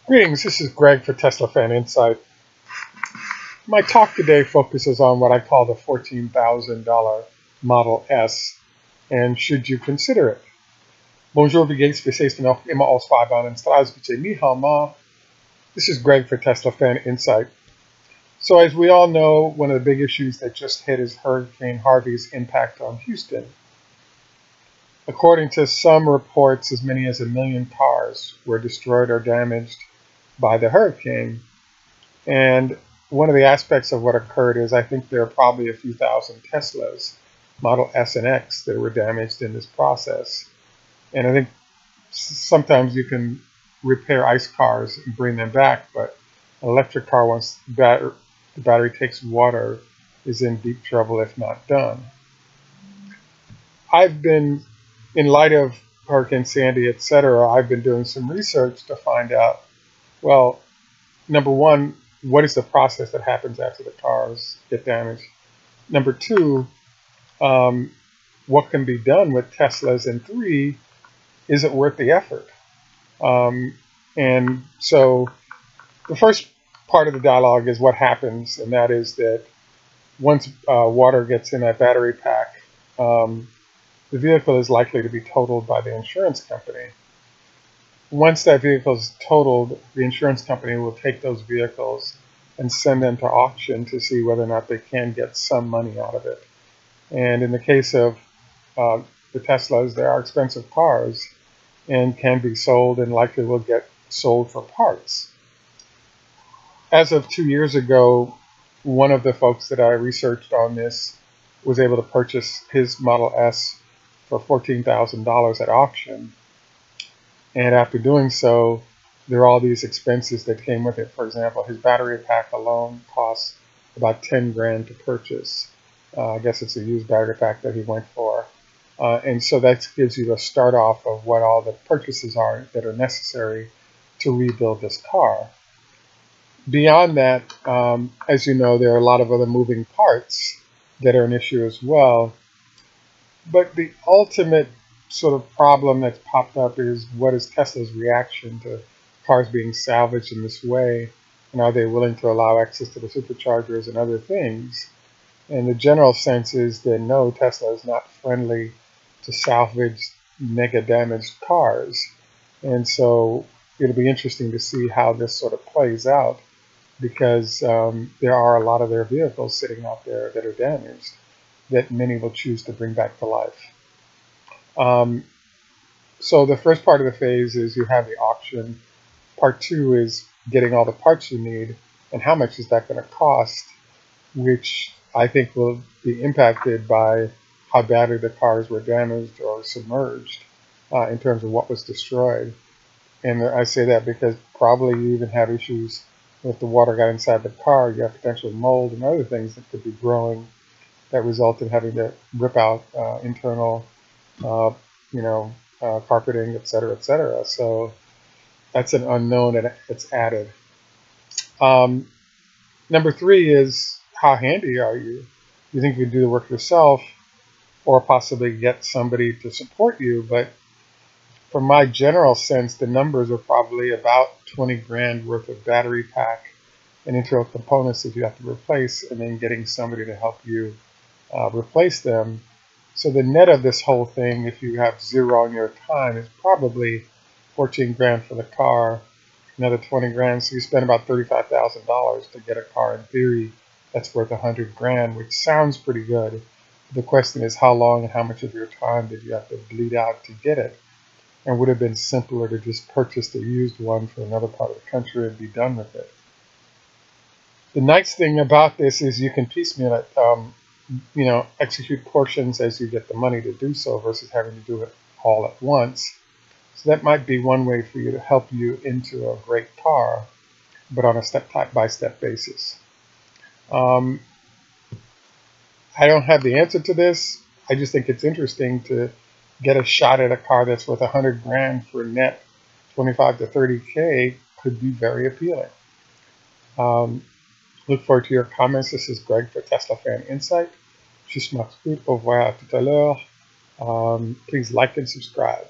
Greetings, this is Greg for Tesla Fan Insight. My talk today focuses on what I call the $14,000 Model S, and should you consider it? Bonjour, wie geht's? Wir sehen noch immer aus Fahrbahn und Straße. Ni hao ma. This is Greg for Tesla Fan Insight. So as we all know, one of the big issues that just hit is Hurricane Harvey's impact on Houston. According to some reports, as many as 1 million cars were destroyed or damaged by the hurricane. And one of the aspects of what occurred is I think there are probably a few thousand Teslas, Model S and X, that were damaged in this process. And I think sometimes you can repair ICE cars and bring them back, but an electric car, once the battery takes water, is in deep trouble if not done. I've been, in light of Hurricane Sandy, etc., I've been doing some research to find out, well, number one, what is the process that happens after the cars get damaged? Number two, what can be done with Teslas? And three, is it worth the effort? And so the first part of the dialogue is what happens, and that is that once water gets in that battery pack, the vehicle is likely to be totaled by the insurance company. Once that vehicle is totaled, the insurance company will take those vehicles and send them to auction to see whether or not they can get some money out of it. And in the case of the Teslas, they are expensive cars and can be sold and likely will get sold for parts. As of 2 years ago, one of the folks that I researched on this was able to purchase his Model S for $14,000 at auction. And after doing so, there are all these expenses that came with it. For example, his battery pack alone costs about 10 grand to purchase. I guess it's a used battery pack that he went for. And so that gives you a start off of what all the purchases are that are necessary to rebuild this car. Beyond that, as you know, there are a lot of other moving parts that are an issue as well. But the ultimate sort of problem that's popped up is, what is Tesla's reaction to cars being salvaged in this way, and are they willing to allow access to the superchargers and other things? And the general sense is that no, Tesla is not friendly to salvage mega damaged cars. And so it'll be interesting to see how this sort of plays out, because there are a lot of their vehicles sitting out there that are damaged that many will choose to bring back to life. So the first part of the phase is you have the auction. Part two is getting all the parts you need, and how much is that going to cost, which I think will be impacted by how badly the cars were damaged or submerged in terms of what was destroyed. And I say that because probably you even have issues if the water got inside the car. You have potentially mold and other things that could be growing that result in having to rip out internal carpeting, et cetera, et cetera. So that's an unknown that's added. Number three is, how handy are you? You think you can do the work yourself, or possibly get somebody to support you. But from my general sense, the numbers are probably about 20 grand worth of battery pack and internal components that you have to replace, and then getting somebody to help you replace them. So the net of this whole thing, if you have zero on your time, is probably 14 grand for the car, another 20 grand. So you spend about $35,000 to get a car, in theory, that's worth 100 grand, which sounds pretty good. The question is, how long and how much of your time did you have to bleed out to get it? And would it have been simpler to just purchase the used one for another part of the country and be done with it? The nice thing about this is you can piecemeal it, execute portions as you get the money to do so, versus having to do it all at once. So that might be one way for you to help you into a great car, but on a step-by-step basis. I don't have the answer to this. I just think it's interesting to get a shot at a car that's worth 100 grand for net 25 to 30K could be very appealing. Look forward to your comments. This is Greg for Tesla Fan Insight. Je m'excuse. Au revoir. À tout à l'heure. Please like and subscribe.